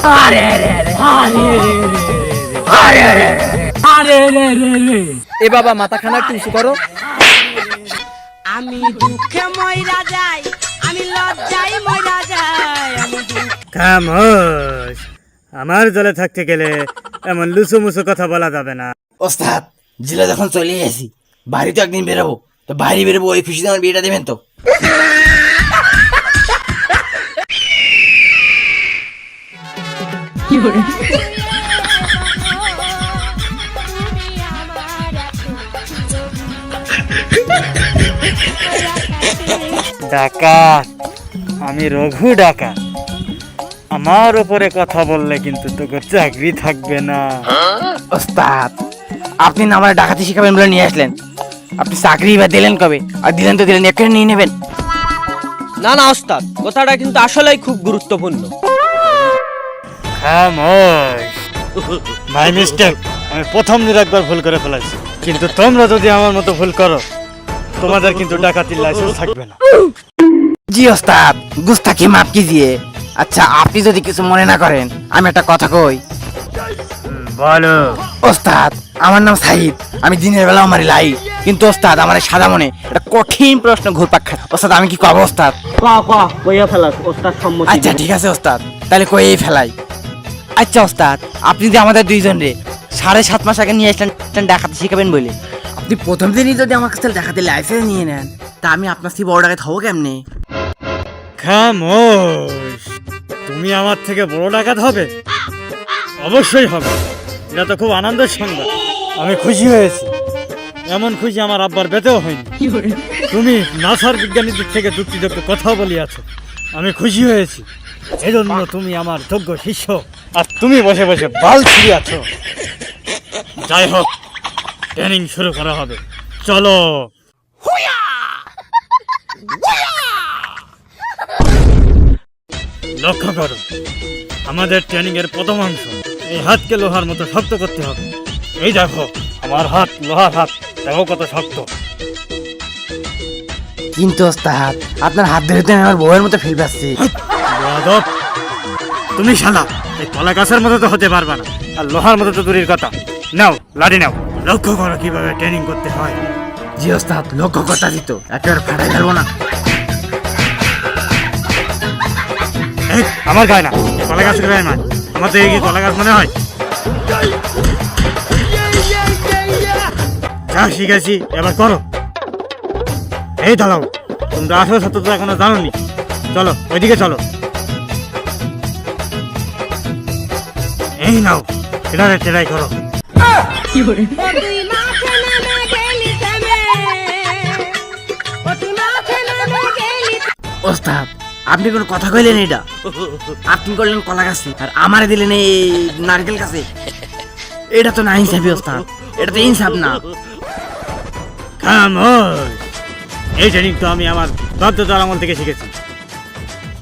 আরে রে রে, আরে রে রে, আরে রে রে, আরে রে রে রে। এ বাবা মাথাখানা একটু উঁচু করো। আমি দুঃখে মইরা যাই, আমি লজ্জায় মইরা যাই, আমি খামোশ, আমার দলে থাকতে গেলে এমন লুচু মুচু কথা বলা যাবে না। ওস্তাদ, জেলা যখন চলে আসি, বাড়ি তো একদিন বেরোবো, তো বাইরে বেরোবো, ওই খুশিতে আমার বিয়েটা দেবেন তো? ডাকাত, আমি রঘু ডাকাত। আমার উপরে কথা বললে কিন্তু তোকে চাকরি থাকবে না। ওস্তাদ, আপনি না আমার ডাকাতি শিখাবেন বলে নিয়ে আসলেন, আপনি চাকরি বা দিলেন কবে? আর দিলেন তো দিলেন, এখানে নিয়ে নেবেন। না না ওস্তাদ, কথাটা কিন্তু আসলেই খুব গুরুত্বপূর্ণ। খামোশ, মাই মিস্টেক। আমি প্রথম দিন একবার ভুল করে ফেলেছি, কিন্তু তোমরা যদি আমার মতো ভুল করো, তোমাদের কিন্তু ডাকাতির লাইসেন্স থাকবে না। জি ওস্তাদ, গুস্তাখি মাফ কিজিয়ে। আচ্ছা, আপনি যদি কিছু মনে না করেন, আমি একটা কথা কই। বলো। ওস্তাদ, আমার নাম সাহিদ, আমি দিনের বেলাও মারি লাই, কিন্তু ওস্তাদ আমার এই সাদা মনে একটা কঠিন প্রশ্ন ঘুরপাক খায়। ওস্তাদ, আমি কি কব ওস্তাদ? কইয়া ফেলাস ওস্তাদ, সম্মতি। আচ্ছা ঠিক আছে ওস্তাদ, তাহলে কই ফেলাই। আচ্ছা ওস্তাদ, আপনি যে আমাদের দুইজন রে 7.5 মাস আগে নিয়ে আসলেন ডাকাতি শিখাবেন বলে, আপনি প্রথম দিনই যদি আমার কাছে ডাকাতি লাইসেন্স নিয়ে নেন, তা আমি আপনার থেকে বড় ডাকাত হবো কেমনে? খামোশ, তুমি আমার থেকে বড় ডাকাত হবে? অবশ্যই হবে। এটা তো খুব আনন্দের সংবাদ। আমি খুশি হয়েছি, এমন খুশি আমার আব্বার বেতেও হয়নি। তুমি নাসার বিজ্ঞানীদের থেকে যুক্তিযুক্ত কথা বলিয়াছো, আমি খুশি হয়েছি। এই জন্য তুমি আমার যোগ্য শিষ্য, আর তুমি বসে বসে বাল ছিঁড়িয়াছো। যাই হোক, ট্রেনিং শুরু করা হবে, চলো। লক্ষ্য করো, আমাদের ট্রেনিং এর প্রথম অংশ, এই হাতকে লোহার মতো শক্ত করতে হবে। এই দেখো, আমার হাত লোহার হাত, দেখো কত শক্ত। কিন্তু ওস্তাদ, আপনার হাত ধরে তো আমি আমার বউয়ের মতো ফেল পাচ্ছি। বেয়াদব, তুমি শালা এই কলা গাছের মতো তো হতে পারবে না, আর লোহার মতো তো দূরের কথা। নাও লাঠি নাও, লক্ষ্য করো কিভাবে ট্রেনিং করতে হয়। জি ওস্তাদ, লক্ষ্য কথা দিত, একেবারে ফাটাই ফেলবো না। এই, আমার গায়ে না, কলা গাছের গায়ে নয়। আমার তো এই কি কলা গাছ মনে হয়? যা শিখেছি এবার করো। এই দাঁড়াও, তোমরা 18 শত তো এখনো জানোনি। চলো ওইদিকে চলো। এই নাও, সেটারে ট্রাই করো। তুই মাঠে নেমে গেলি থেমে, ও তুই মাঠে নেমে গেলি। ওস্তাদ, আপনি কোনো কথা কইলেন? এটা আপনি করলেন কলা গাছে, আর আমারে দিলেন এই নারকেল গাছে। এটা তো না ইনসাফি ওস্তাদ, এটা তো ইনসাফ না। খামোশ, এই ট্রেনিং তো আমি আমার বাধ্যতার আমল থেকে শিখেছি।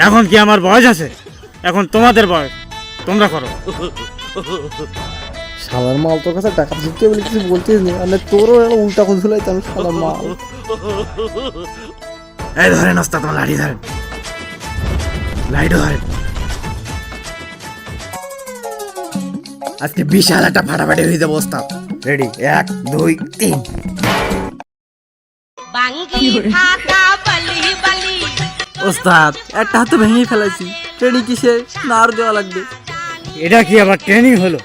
এখন কি আমার বয়স আছে? এখন তোমাদের বয়স, তোমরা করো। শালার মাল, তোর কাছে টাকা শিখতে বলে কিছু বলতিস নি, মানে তোরও উল্টা কথা শুনাইতাম। শালার মাল, এই ধরেন ওস্তাদ, তোমার লাঠি ধরেন, লাইট ধরেন। আজকে বিশাল একটা ফাটাফাটি হয়ে যাবো ওস্তাদ। রেডি, 1 2 3। বাঙ্গি ফাটা বলি বলি, ওস্তাদ একটা হাত তো ভেঙেই ফেলাইছি। ট্রেনিং কিসে না আর দেওয়া লাগবে? এটা কি আবার ট্রেনিং হলো?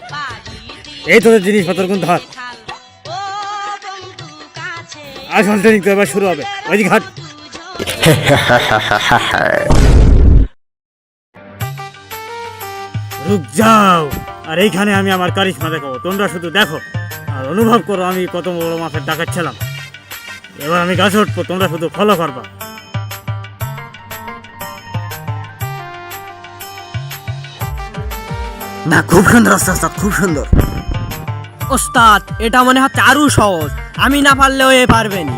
এই তোদের জিনিসপত্র কোন ধর। ও বন্ধু কাছে আসল ট্রেনিং তো এবার শুরু হবে। ওই ঘাট রুক যাও, আর এইখানে আমি আমার কারিশমা দেখাবো। তোমরা শুধু দেখো আর অনুভব করো আমি কত বড় মাপের ডাকাত ছিলাম। এবার আমি গাছে উঠবো, তোমরা শুধু ফলো করবা। না, খুব সুন্দর ওস্তাদ, খুব সুন্দর। ওস্তাদ, এটা মনে হচ্ছে আরো সহজ, আমি না পারলেও এ পারবেনি।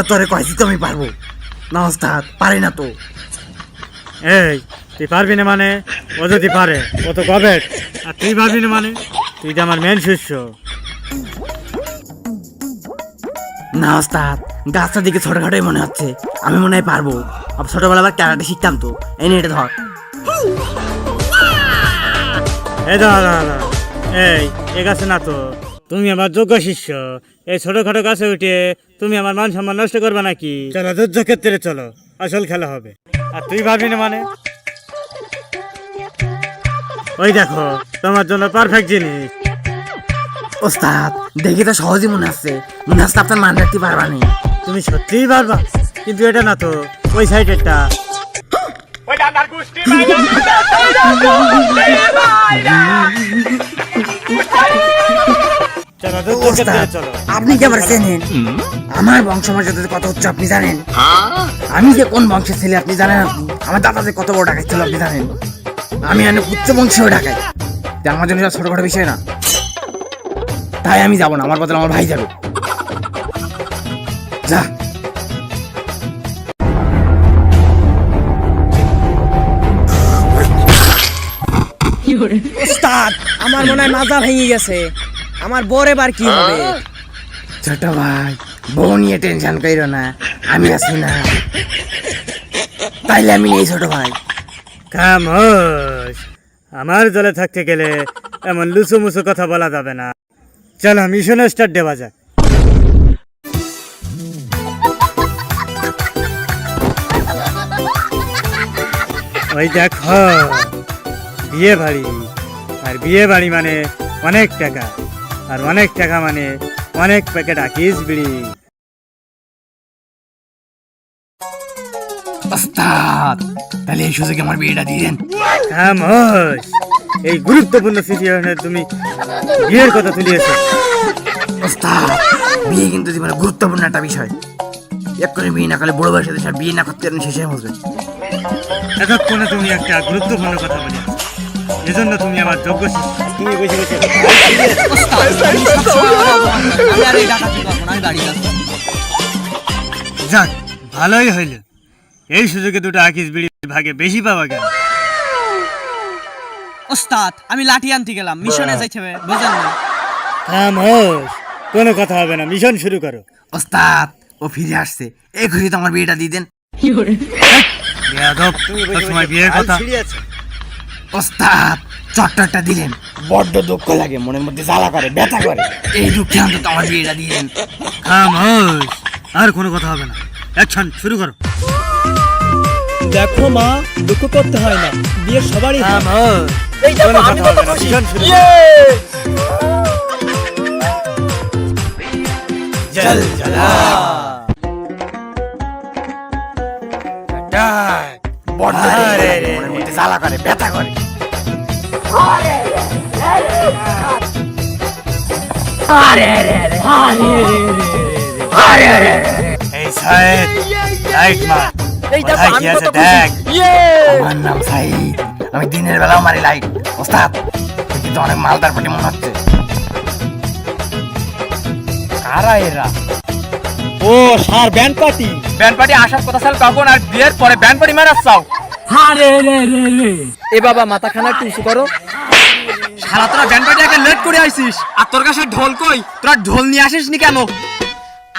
তোরে কয়েছি তো আমি পারবো না ওস্তাদ, পারি না তো। এই, তুই পারবি না মানে? ও যদি পারে, ও তো গবেট। আর তুই পারবি না মানে? তুই তো আমার মেন শিষ্য। না ওস্তাদ, গাছটার দিকে ছোটখাটোই মনে হচ্ছে, আমি মনে হয় পারবো। ছোটবেলা আবার ক্যারাটে শিখতাম তো। এই নিয়ে এটা ধর। এই দাঁড়া, এই গাছে না তো, তুমি আমার যোগ্য শিষ্য। এই ছোটখাটো গাছে উঠে তুমি আমার মান সম্মান নষ্ট করবে নাকি? চলো যুদ্ধক্ষেত্রে চলো, আসল খেলা হবে। আর তুই ভাবি না মানে? ওই দেখো তোমার জন্য পারফেক্ট জিনিস। ওস্তাদ দেখি তো সহজই মনে হচ্ছে আপনার মান রাখতে পারবা নি। তুমি সত্যিই পারবা, কিন্তু এটা না তো, ওই সাইডেরটা। চলো যুদ্ধক্ষেত্রে চলো। আপনি কি আমার চেনেন? আমার বংশমর্যাদাতে কত উচ্চ আপনি জানেন? আমি যে কোন বংশের ছেলে আপনি জানেন? আমার দাদা যে কত বড় ডাকাত ছিল আপনি জানেন? আমি অনেক উচ্চ বংশীয় ডাকাই। আমার জন্য ছোটখাটো বিষয় না, তাই আমি যাবো না, আমার বদলে আমার ভাই যাবে। যা। ওস্তাদ আমার মনে হয় মাজা ভেঙে গেছে। আমার বর এবার কি হবে? ছোট ভাই, বউ নিয়ে টেনশন কইরো না, আমি আছি না। তাইলে আমি নেই ছোট ভাই। খামোশ, আমার দলে থাকতে গেলে এমন লুচু মুচু কথা বলা যাবে না। চলো মিশন স্টার্ট দেওয়া যাক। ওই দেখো বিয়ে বাড়ি, আর বিয়ে বাড়ি মানে অনেক টাকা, আর অনেক টাকা মানে অনেক প্যাকেট আকিস বিড়ি। ওস্তাদ তাহলে এই সুযোগে আমার বিয়েটা দিয়ে দেন। খামোশ, এই গুরুত্বপূর্ণ সিচুয়েশনে তুমি বিয়ের কথা তুলিয়েছো। ওস্তাদ বিয়ে কিন্তু জীবনে গুরুত্বপূর্ণ একটা বিষয়। এক করে বিয়ে না করলে বড় বয়সে দেশে বিয়ে না করতে শেষে বলবে। এতক্ষণে তুমি একটা গুরুত্বপূর্ণ কথা বলে, এজন্য তুমি আমার যোগ্য শিষ্য। তুমি বসে বসে আমি আর এই ডাকাতি করবো না, আমি বাড়ি যাচ্ছি। যাক, ভালোই হইল। এই সুযোগে দুটো আকিস বিড়ি ভাগে বেশি পাওয়া গেল। ওস্তাদ আমি লাঠি আনতে গেলাম, মিশনে যাইতে হবে, বুঝেন না? খামোশ, কোনো কথা হবে না, মিশন শুরু করো। ওস্তাদ ও ফিরে আসছে, এই খুশি তো আমার বিয়েটা দিয়ে দেন। বেয়াদব, সবসময় বিয়ের কথা। ওস্তাদ চট্টরটা দিলেন, বড্ড দুঃখ লাগে, মনের মধ্যে জ্বালা করে, ব্যথা করে। এই দুঃখে অন্তত আমার বিয়েটা দিয়ে দেন। খামোশ, আর কোনো কথা হবে না, অ্যাকশন শুরু করো। দেখো মা, দুঃখ করতে হয় না, বিয়ে সবারই হয়। খামোশ, কোনো কথা হবে না, মিশন শুরু করো। জল জলা বড্ড দুঃখ লাগে, মনের মধ্যে জ্বালা করে, ব্যথা করে। এই সাইড লাইট মার, কোথায় কি আছে দেখ। আমার নাম সাইদ, আমি দিনের বেলাও মারি লাইট। ওস্তাদ তুই কিন্তু অনেক মালদার পাটি মনে হচ্ছে। কারা এরা? ও সার ব্যান্ড পার্টি। ব্যান্ড পার্টি আসার কথা ছিল তখন, আর বিয়ের পরে ব্যান্ড পার্টি মারার চাও? এ বাবা মাথা খানা একটু উঁচু করো। সারা তোরা ব্যান্ড পার্টি আগে লেট করে আইছিস, আর তোর কাছে ঢোল কই? তোরা ঢোল নিয়ে আসিস নি কেন?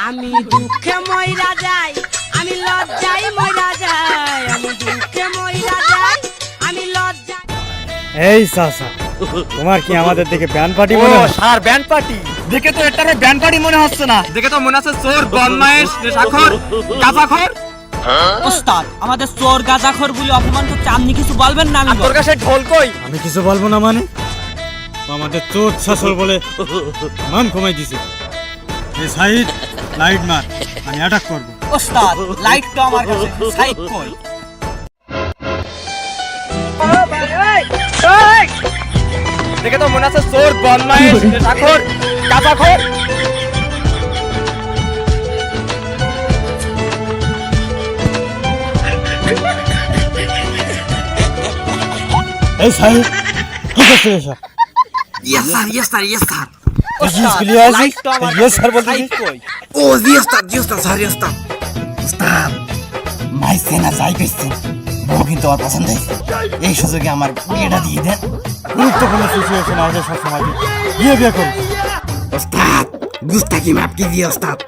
আমি দুঃখে মইরা যাই, আমি লজ্জাই মইরা যাই, আমি দুঃখে মইরা যাই, আমি লজ্জাই। এই চাচা, তোমার কি আমাদের দিকে ব্যান্ড পার্টি মনে হয়? সার ব্যান্ড পার্টি দেখে তো এটা ব্যান্ড পার্টি মনে হচ্ছে না, দেখে তো মনে হচ্ছে চোর, বদমাইশ, নেশাখোর, গাঁজাখোর। ওস্তাদ আমাদের চোর গাঁজাখোর বলে অপমান করছে, আপনি কিছু বলবেন না? আমি তোর কাছে ঢোল কই? আমি কিছু বলবো না মানে? আমাদের চোর শাসর বলে মান কমাই দিছে। এই সাইড লাইট মার, আমি অ্যাটাক করবো। ওস্তাদ লাইট তো আমার কাছে, সাইড কই? দেখে তো মনে হচ্ছে চোর, বদমাইশ, নেশাখোর, গাঁজাখোর। এই সাইড কি করছিস এসব? Yes sir, yes sir, yes sir. Light তো আমার কাছে, সাইড কই? ও জি ওস্তাদ, জি ওস্তাদ, সরি ওস্তাদ। ওস্তাদ মাইছে না যাই পেয়েছেন, বউ কিন্তু আমার পছন্দ হয়েছে। এই সুযোগে আমার বিয়েটা দিয়ে দেন। গুরুত্বপূর্ণ সিচুয়েশন আসে সবসময় বিয়ে বিয়ে করবো। ওস্তাদ গুস্তাকি মাফ कीजिए ওস্তাদ।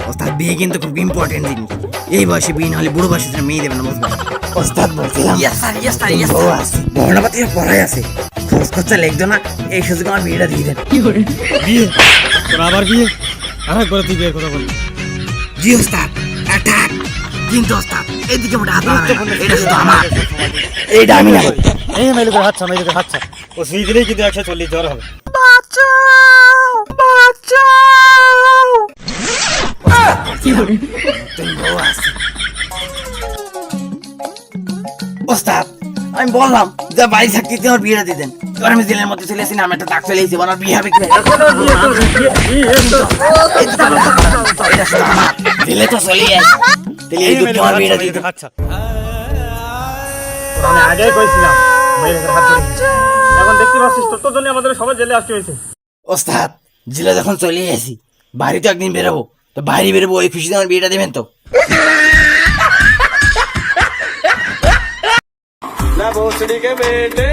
ওস্তাদ বিয়ে কিন্তু খুব ইম্পর্টেন্ট জিনিস, এই বয়সে বিয়ে না হলে বুড়ো বয়সে যেন মেয়ে দেবে না, বুঝলেন? ওস্তাদ বলছিলাম বউ আছে, বর্ণপাতি পড়াই আছে, খরচ খরচা লিখতো না, এই সুযোগে আমার বিয়েটা দিয়ে দেন। বিয়ে তোর আবার বিয়ে? আরেকবার তুই বিয়ের কথা বললি। জি ওস্তাদ, অ্যাটাক। কিন্তু ওস্তাদ এইদিকে মোটা হাত বাড়াবে না, এটা শুধু আমার, এইটা আমি না। এই মাইলুকের হাতছা, মাইলুকের হাতছা, ও সুই দিলেই কিন্তু 140 জ্বর হবে। ওস্তাদ আমি বললাম যে বাড়ি থাকতে আমার বিয়েটা দিতেন, এবার আমি জেলের মধ্যে চলে এসেছি, আমি একটা দাগ চলে এসেছি, আমার বিয়ে হবে কি? এটা শুধু আমার, দিলে তো চলেই আসে, তাহলে এই দুঃখে আমার বিয়েটা দিতেন। হাতছা, আমি আগেই কইছিলাম মাইলুকের হাত ধরে। এখন দেখতে পাচ্ছিস তোর জন্য আমাদের সবাই জেলে আসতে হয়েছে। ওস্তাদ জেলে যখন চলে আসি, বাড়ি তো একদিন বেরোবো, তো বাইরে বেরোবো, ওই খুশিতে আমার বিয়েটা দেবেন তো? ना भोसड़ी के बेटे